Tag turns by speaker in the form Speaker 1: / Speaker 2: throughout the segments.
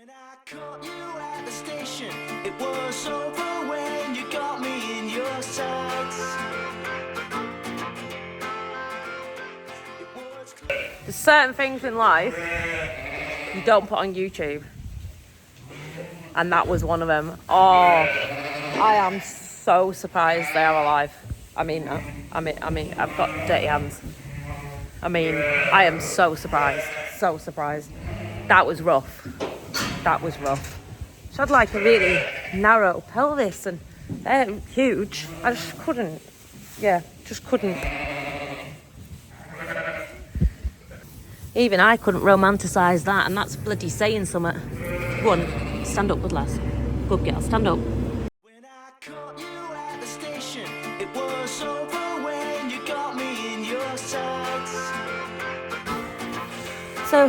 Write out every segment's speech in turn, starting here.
Speaker 1: When I caught you at the station, it was over when you got me in your sights.
Speaker 2: There's certain things in life you don't put on YouTube, and that was one of them. Oh, I am so surprised they are alive. I mean, I've got dirty hands. I mean, I am so surprised, so surprised. That was rough. That was rough. She had like a really narrow pelvis and they're huge. I just couldn't, just couldn't. Even I couldn't romanticise that, and that's bloody saying something. Go on, stand up, good lass. Good girl, stand up.
Speaker 1: When I caught you at the station, it was over when you got me in your sights.
Speaker 2: So,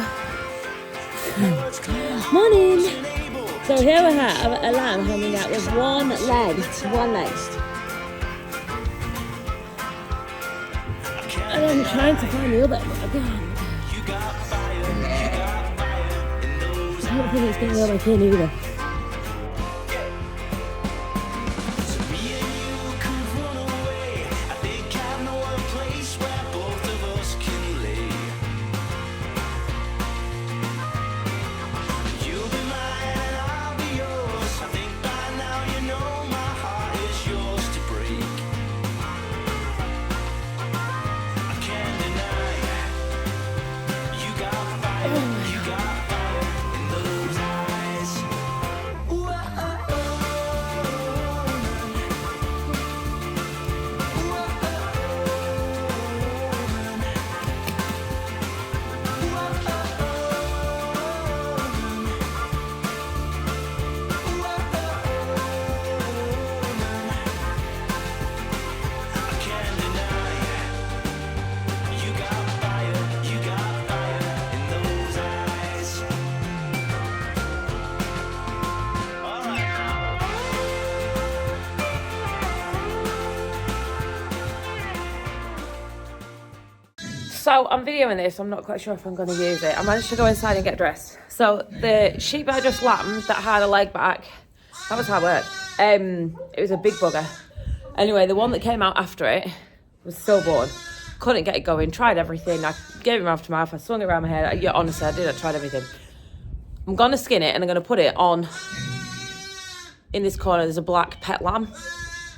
Speaker 2: morning. So here we have a lamb hanging out with one leg. And I'm trying to find the other. I don't think it's going to go back in either. So I'm videoing this, I'm not quite sure if I'm going to use it. I managed to go inside and get dressed. So the sheep that I just lambed that had a leg back, that was hard work. It was a big bugger. Anyway, the one that came out after it was stillborn. Couldn't get it going, tried everything. I gave it mouth to mouth, I swung it around my head. Yeah, honestly, I tried everything. I'm going to skin it and I'm going to put it on, in this corner, there's a black pet lamb.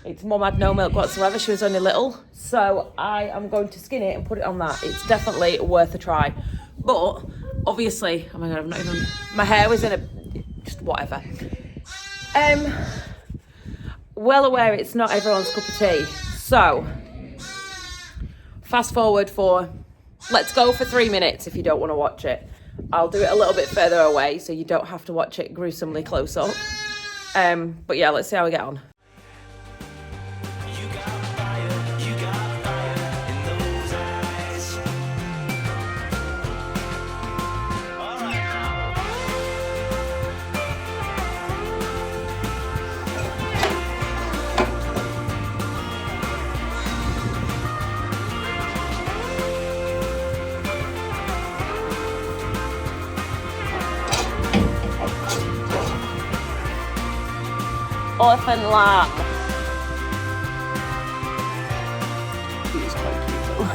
Speaker 2: Its mum had no milk whatsoever, she was only little. So I am going to skin it and put it on that. It's definitely worth a try. But, obviously, oh my God, I'm not even, my hair was in a, just whatever. Well aware it's not everyone's cup of tea. So, fast forward for, let's go for 3 minutes if you don't want to watch it. I'll do it a little bit further away so you don't have to watch it gruesomely close up. But yeah, let's see how we get on. Orphan lamb. He's quite cute though.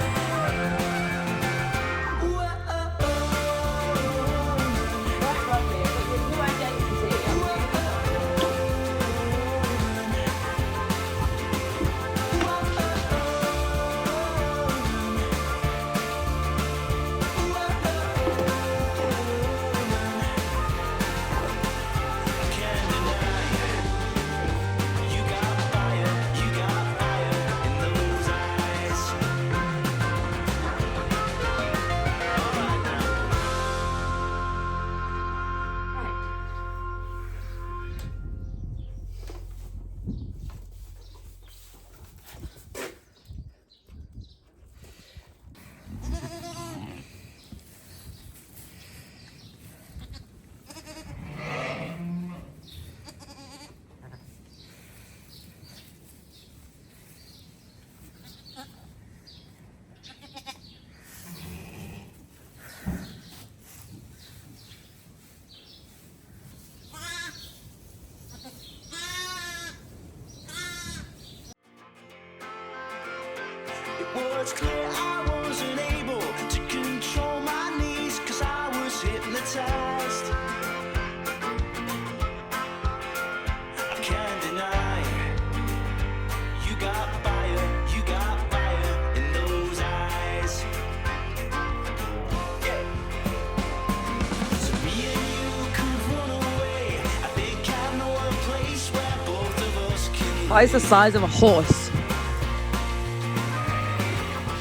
Speaker 2: That is the size of a horse.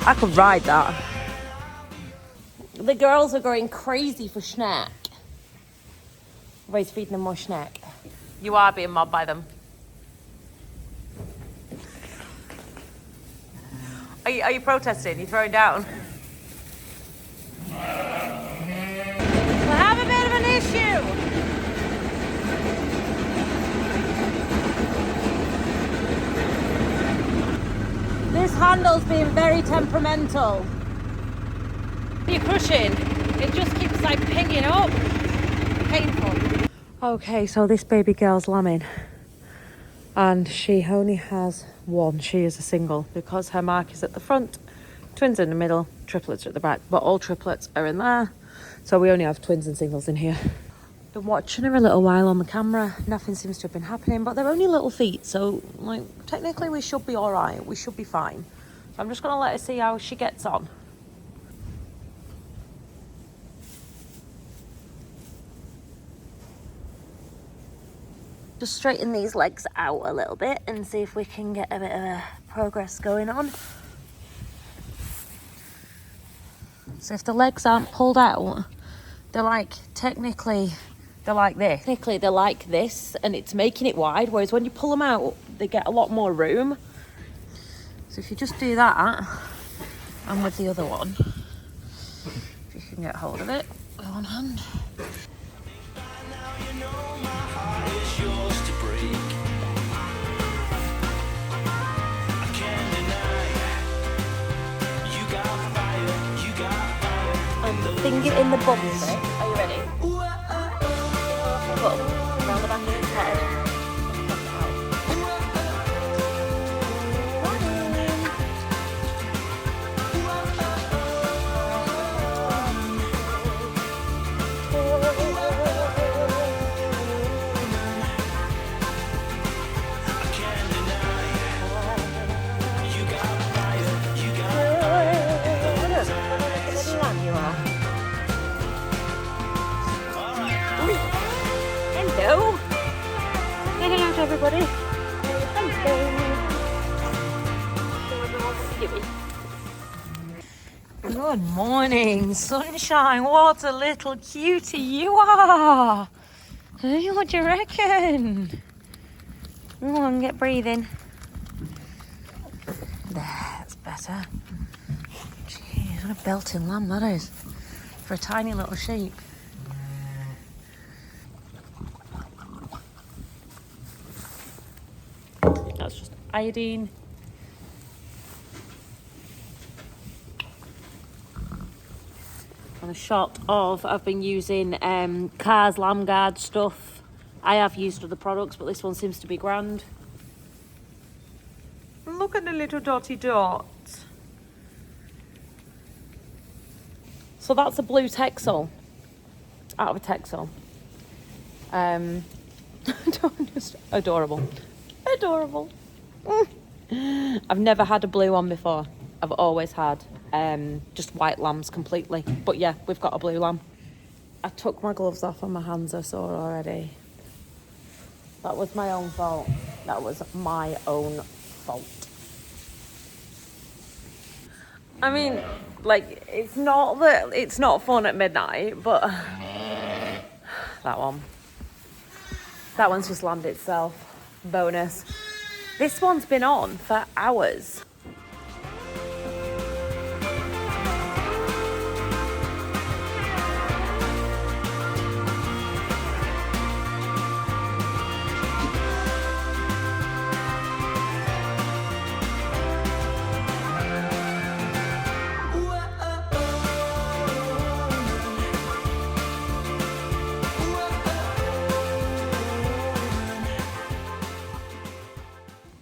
Speaker 2: I could ride that. The girls are going crazy for snack. Everybody's feeding them more snack. You are being mobbed by them. Are you protesting? You throwing down? We have a bit of an issue. This handle's being very temperamental. You're crushing. It just keeps like pinging up. Painful. Okay, so this baby girl's lambing. And she only has one. She is a single because her mark is at the front, twins in the middle, triplets are at the back, but all triplets are in there. So we only have twins and singles in here. Been watching her a little while on the camera. Nothing seems to have been happening, but they're only little feet. So like technically we should be all right. We should be fine. So I'm just gonna let her see how she gets on. Just straighten these legs out a little bit and see if we can get a bit of a progress going on. So if the legs aren't pulled out, they're like, technically they're like this. Technically they're like this and it's making it wide, whereas when you pull them out, they get a lot more room. So if you just do that, and with the other one, if you can get hold of it with one hand. Finger in the bum trick. Are you ready? Bum. Around the back of his head. Hello. Say hello to everybody. Hello. Good morning, sunshine. What a little cutie you are. Hey, what do you reckon? Come on, get breathing. That's better. Jeez, what a belting lamb that is for a tiny little sheep. That's just iodine. And a shot of, I've been using Cars Lamb Guard stuff. I have used other products, but this one seems to be grand. Look at the little dotty dot. So that's a blue Texel. Out of a Texel. Just adorable. Adorable. I've never had a blue one before. I've always had just white lambs completely. But yeah, we've got a blue lamb. I took my gloves off and my hands are sore already. That was my own fault. That was my own fault. I mean, like, it's not fun at midnight, but that one's just landed itself. Bonus. This one's been on for hours.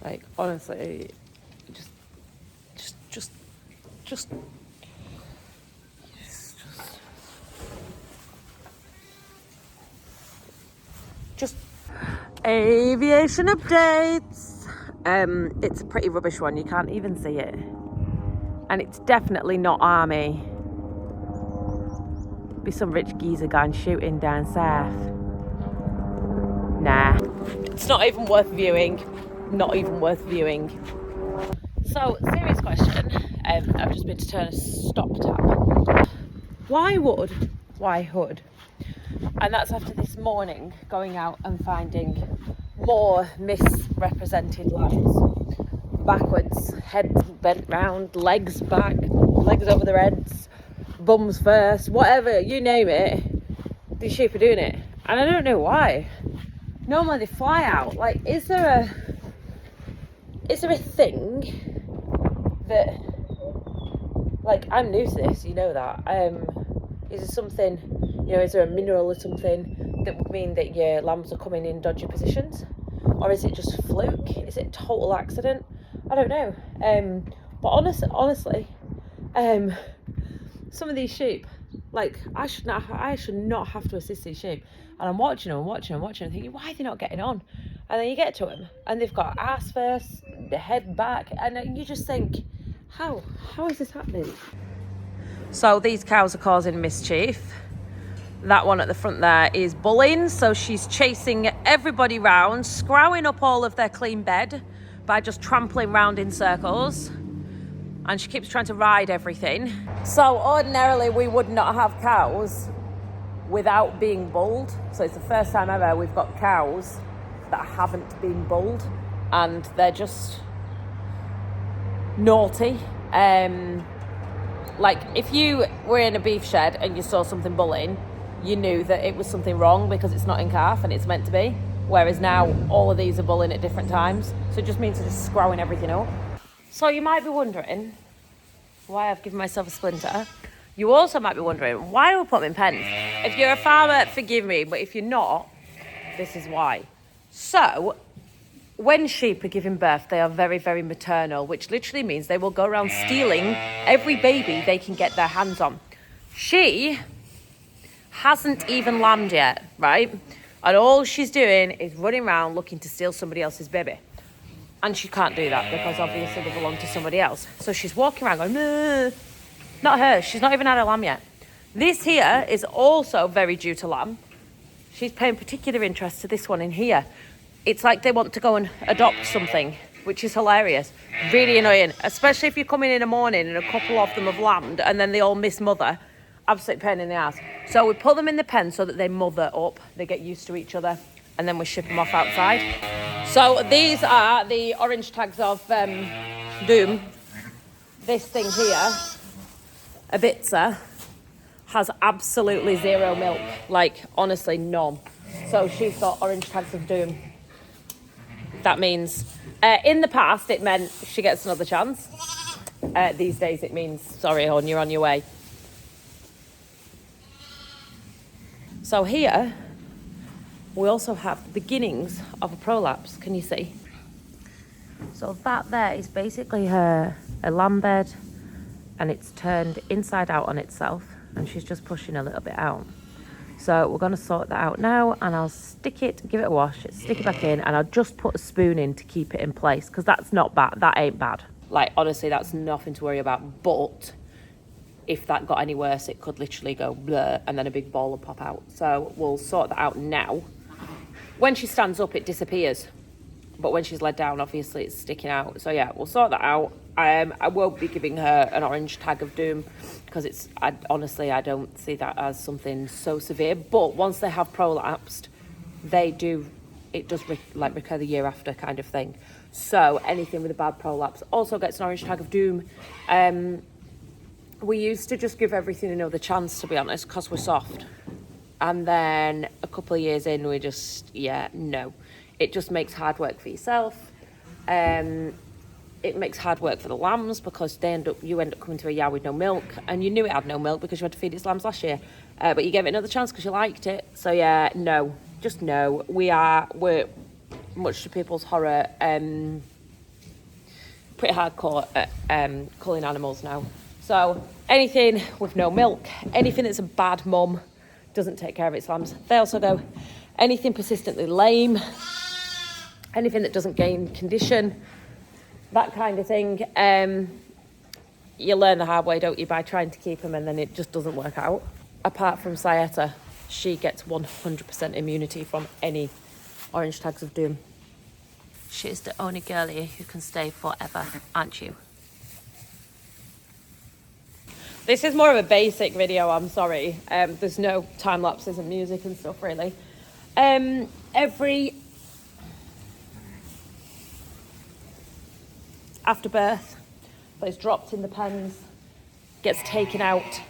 Speaker 2: Like, honestly, just aviation updates. It's a pretty rubbish one. You can't even see it, and it's definitely not army. Be some rich geezer going shooting down south. Nah, it's not even worth viewing. not even worth viewing. So, serious question. I've just been to turn a stop tap. Why hood? And that's after this morning going out and finding more misrepresented lambs. Backwards, heads bent round, legs back, legs over their heads, bums first, whatever, you name it. These sheep are doing it. And I don't know why. Normally they fly out. Like, is there a thing that, like, I'm new to this, you know that. Is there something, you know, is there a mineral or something that would mean that your lambs are coming in dodgy positions? Or is it just a fluke? Is it a total accident? I don't know. But honestly, some of these sheep, like, I should not have to assist these sheep. And I'm watching them, and thinking, why are they not getting on? And then you get to them, and they've got ass first, the head back, and then you just think, how is this happening? So these cows are causing mischief. That one at the front there is bullying, so she's chasing everybody round, screwing up all of their clean bed by just trampling round in circles. And she keeps trying to ride everything. So ordinarily we would not have cows without being bulled. So it's the first time ever we've got cows that haven't been bulled, and they're just naughty. Like, if you were in a beef shed and you saw something bullying, you knew that it was something wrong because it's not in calf and it's meant to be. Whereas now all of these are bullying at different times. So it just means they're just screwing everything up. So you might be wondering why I've given myself a splinter. You also might be wondering why we put them in pens. If you're a farmer, forgive me, but if you're not, this is why. So, when sheep are giving birth, they are very, very maternal, which literally means they will go around stealing every baby they can get their hands on. She hasn't even lambed yet, right? And all she's doing is running around looking to steal somebody else's baby. And she can't do that because obviously they belong to somebody else. So she's walking around going, nah. Not her. She's not even had a lamb yet. This here is also very due to lamb. She's paying particular interest to this one in here. It's like they want to go and adopt something, which is hilarious. Really annoying, especially if you come in the morning and a couple of them have lambed and then they all miss mother. Absolute pain in the ass. So we put them in the pen so that they mother up, they get used to each other, and then we ship them off outside. So these are the orange tags of Doom. This thing here, Ibiza, has absolutely zero milk. Like, honestly, none. So she's got orange tags of Doom. That means, in the past, it meant she gets another chance. These days, it means, sorry, hon, you're on your way. So here, we also have the beginnings of a prolapse. Can you see? So that there is basically a lamb bed, and it's turned inside out on itself, and she's just pushing a little bit out. So we're going to sort that out now, and I'll stick it, give it a wash, stick it back in, and I'll just put a spoon in to keep it in place, because that's not bad. That ain't bad. Like, honestly, that's nothing to worry about. But if that got any worse, it could literally go blur, and then a big ball will pop out. So we'll sort that out now. When she stands up, it disappears. But when she's led down, obviously, it's sticking out. So yeah, we'll sort that out. I won't be giving her an orange tag of Doom, because honestly, I don't see that as something so severe. But once they have prolapsed, it does recur the year after kind of thing. So anything with a bad prolapse also gets an orange tag of Doom. We used to just give everything another chance, to be honest, because we're soft. And then a couple of years in, we just, no. It just makes hard work for yourself. It makes hard work for the lambs, because you end up coming to a yard with no milk, and you knew it had no milk because you had to feed its lambs last year. But you gave it another chance because you liked it. So yeah, no, just no. We're much to people's horror, pretty hardcore at culling animals now. So anything with no milk, anything that's a bad mum, doesn't take care of its lambs, they also go. Anything persistently lame, anything that doesn't gain condition, that kind of thing. You learn the hard way, don't you, by trying to keep them, and then it just doesn't work out. Apart from Sayeta, she gets 100% immunity from any orange tags of Doom. She's the only girlie who can stay forever, aren't you? This is more of a basic video, I'm sorry. There's no time lapses and music and stuff really. Every after birth, it's dropped in the pens, gets taken out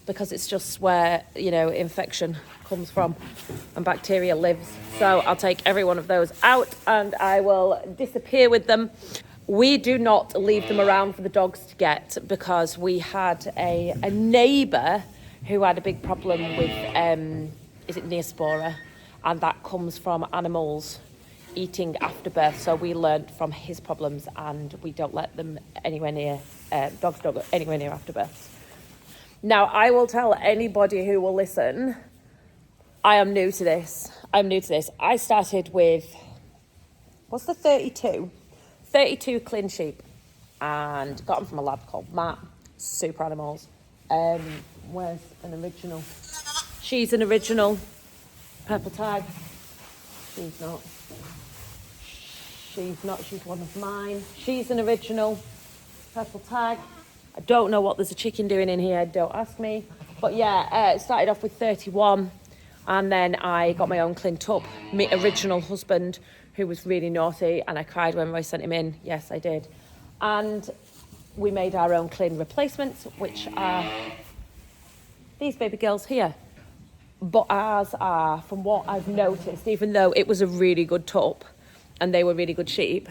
Speaker 2: because it's just where, you know, infection comes from and bacteria lives. So I'll take every one of those out and I will disappear with them. We do not leave them around for the dogs to get because we had a neighbour who had a big problem with, is it Neospora? And that comes from animals eating after birth. So we learnt from his problems and we don't let them anywhere near, dogs don't go anywhere near after births. Now, I will tell anybody who will listen, I am new to this. I started with, what's the 32? 32 clean sheep and got them from a lab called Matt. Super animals. Where's an original? She's an original. Purple tag. She's not. She's one of mine. She's an original. Purple tag. I don't know what there's a chicken doing in here, don't ask me. But yeah, it started off with 31 and then I got my own clint up. My original husband, who was really naughty, and I cried when I sent him in. Yes, I did. And we made our own clean replacements, which are these baby girls here. But ours are, from what I've noticed, even though it was a really good tup and they were really good sheep,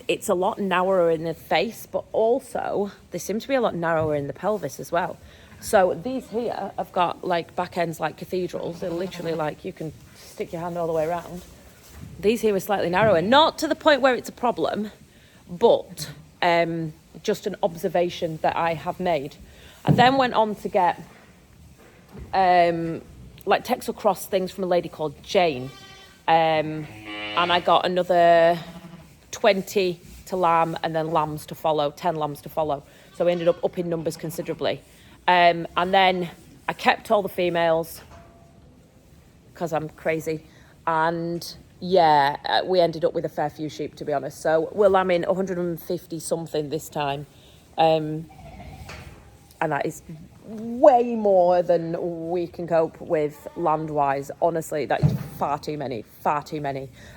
Speaker 2: it's a lot narrower in the face, but also they seem to be a lot narrower in the pelvis as well. So these here have got like back ends like cathedrals. They're literally like you can stick your hand all the way around. These here are slightly narrower, not to the point where it's a problem, but just an observation that I have made. I then went on to get like Texel Cross things from a lady called Jane, and I got another 20 to lamb and then lambs to follow, 10 lambs to follow. So we ended up upping numbers considerably. And then I kept all the females because I'm crazy. And yeah, we ended up with a fair few sheep, to be honest. So we're lambing 150 something this time. And that is way more than we can cope with land-wise. Honestly, that is far too many,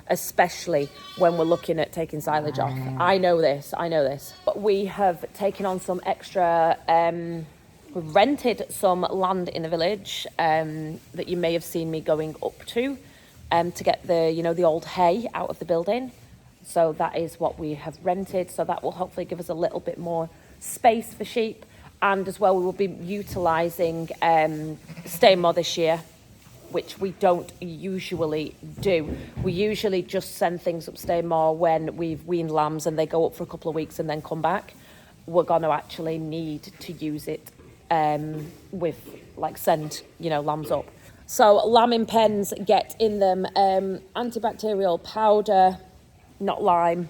Speaker 2: especially when we're looking at taking silage off. I know this. But we have taken on some extra, we've rented some land in the village that you may have seen me going up to get the, you know, the old hay out of the building. So that is what we have rented. So that will hopefully give us a little bit more space for sheep. And as well, we will be utilising Stainmore this year, which we don't usually do. We usually just send things up Stainmore when we've weaned lambs and they go up for a couple of weeks and then come back. We're going to actually need to use it with, like, send, you know, lambs up. So lambing pens get in them antibacterial powder, not lime,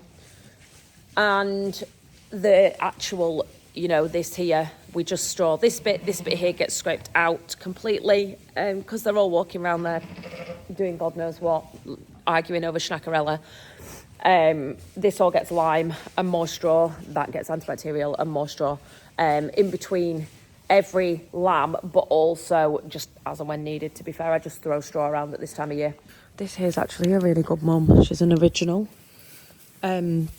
Speaker 2: and the actual, you know, this here, we just straw this bit here gets scraped out completely because they're all walking around there doing God knows what, arguing over Schnackarella. This all gets lime and more straw, that gets antibacterial and more straw in between every lamb, but also just as and when needed. To be fair, I just throw straw around at this time of year. This here's actually a really good mum. She's an original.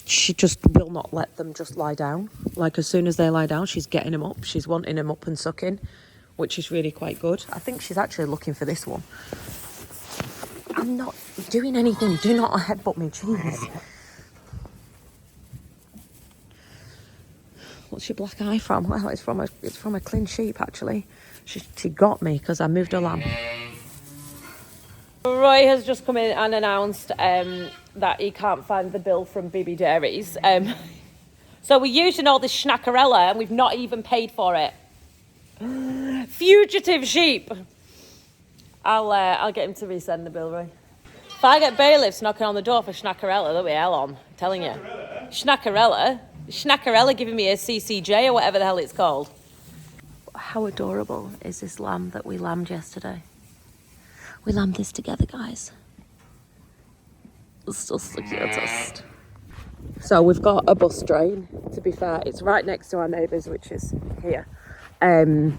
Speaker 2: She just will not let them just lie down. Like, as soon as they lie down, she's getting them up. She's wanting them up and sucking, which is really quite good. I think she's actually looking for this one. I'm not doing anything. Do not headbutt me, jeez. What's your black eye from? Well, it's from a clean sheep, actually. She got me because I moved her lamb. Roy has just come in and announced that he can't find the bill from BB Dairies. So we're using all this Schnackarella and we've not even paid for it. Fugitive sheep. I'll get him to resend the bill, Roy. If I get bailiffs knocking on the door for Schnackarella, there'll be hell on. I'm telling you. Schnackarella giving me a CCJ or whatever the hell it's called. How adorable is this lamb that we lambed yesterday? We lambed this together, guys. It's just the cutest. So we've got a bus drain, to be fair. It's right next to our neighbours, which is here. And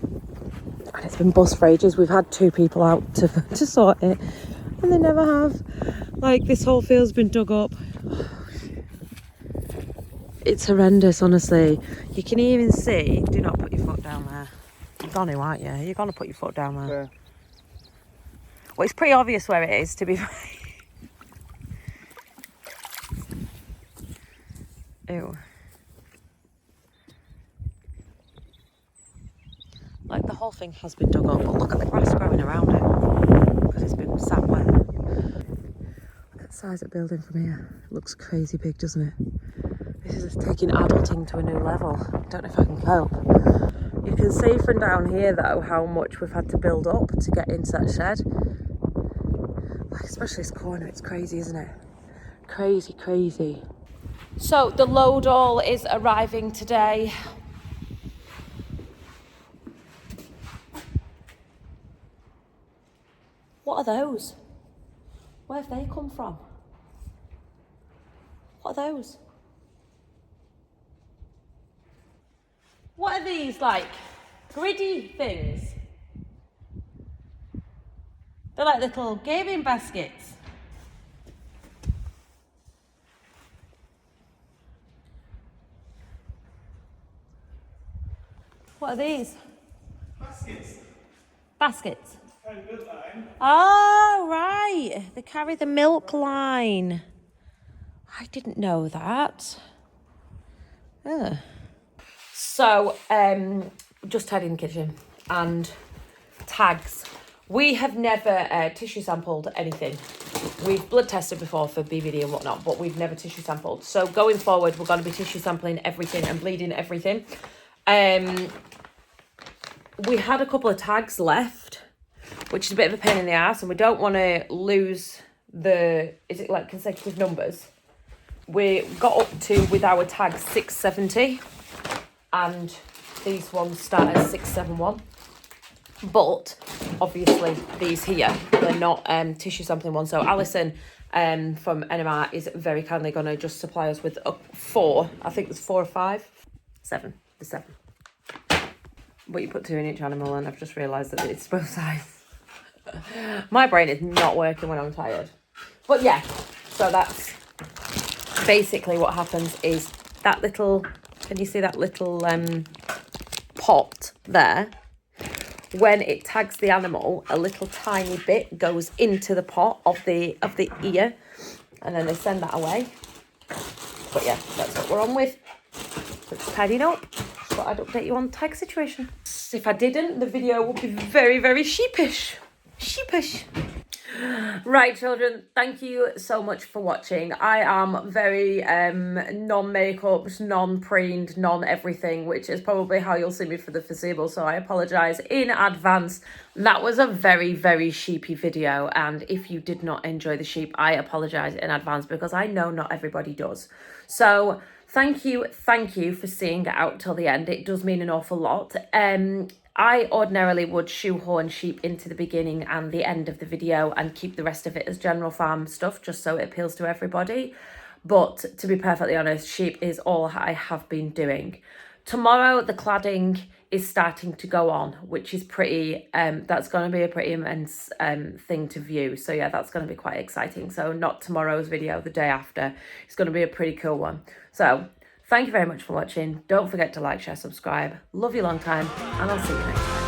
Speaker 2: it's been bust for ages. We've had 2 people out to sort it, and they never have. Like, this whole field's been dug up. It's horrendous, honestly. You can even see, do not put your foot down there. You're gonna, aren't you? You're gonna put your foot down there. Yeah. Well, it's pretty obvious where it is, to be fair. Ew. Like, the whole thing has been dug up, but look at the grass growing around it, because it's been sat wet. Look at the size of the building from here. It looks crazy big, doesn't it? This is taking adulting to a new level. I don't know if I can cope. You can see from down here, though, how much we've had to build up to get into that shed. Like, especially this corner, it's crazy, isn't it? Crazy, crazy. So the load all is arriving today. What are those? Where have they come from? What are those? What are these, like, gritty things? They're like little gaming baskets. What are these?
Speaker 3: Baskets.
Speaker 2: Baskets.
Speaker 3: Carry the milk line.
Speaker 2: Oh, right. They carry the milk line. I didn't know that. Ugh. So, just tidying the kitchen and tags. We have never tissue sampled anything. We've blood tested before for BVD and whatnot, but we've never tissue sampled. So going forward, we're going to be tissue sampling everything and bleeding everything. We had a couple of tags left, which is a bit of a pain in the ass, and we don't want to lose the, is it like consecutive numbers? We got up to, with our tags, 670, and these ones start at 671. But obviously these here, they're not tissue sampling ones. So Alison from NMR is very kindly going to just supply us with 4. I think there's 4 or 5. 7. There's 7. But you put 2 in each animal, and I've just realised that it's both sides. My brain is not working when I'm tired. But yeah, so that's basically what happens is that little, can you see that little pot there? When it tags the animal, a little tiny bit goes into the pot of the ear, and then they send that away. But yeah, that's what we're on with. So just tidying up. But I'd update you on the tag situation. If I didn't, the video would be very, very sheepish. Sheepish. Right, children, thank you so much for watching. I am very non-makeup, non-preened, non-everything, which is probably how you'll see me for the foreseeable, so I apologise in advance. That was a very, very sheepy video, and if you did not enjoy the sheep, I apologise in advance, because I know not everybody does. So thank you for seeing it out till the end. It does mean an awful lot. I ordinarily would shoehorn sheep into the beginning and the end of the video and keep the rest of it as general farm stuff, just so it appeals to everybody. But to be perfectly honest, sheep is all I have been doing. Tomorrow, the cladding is starting to go on, which is pretty, that's going to be a pretty immense thing to view. So yeah, that's going to be quite exciting. So not tomorrow's video, the day after. It's going to be a pretty cool one. So thank you very much for watching. Don't forget to like, share, subscribe. Love you long time, and I'll see you next time.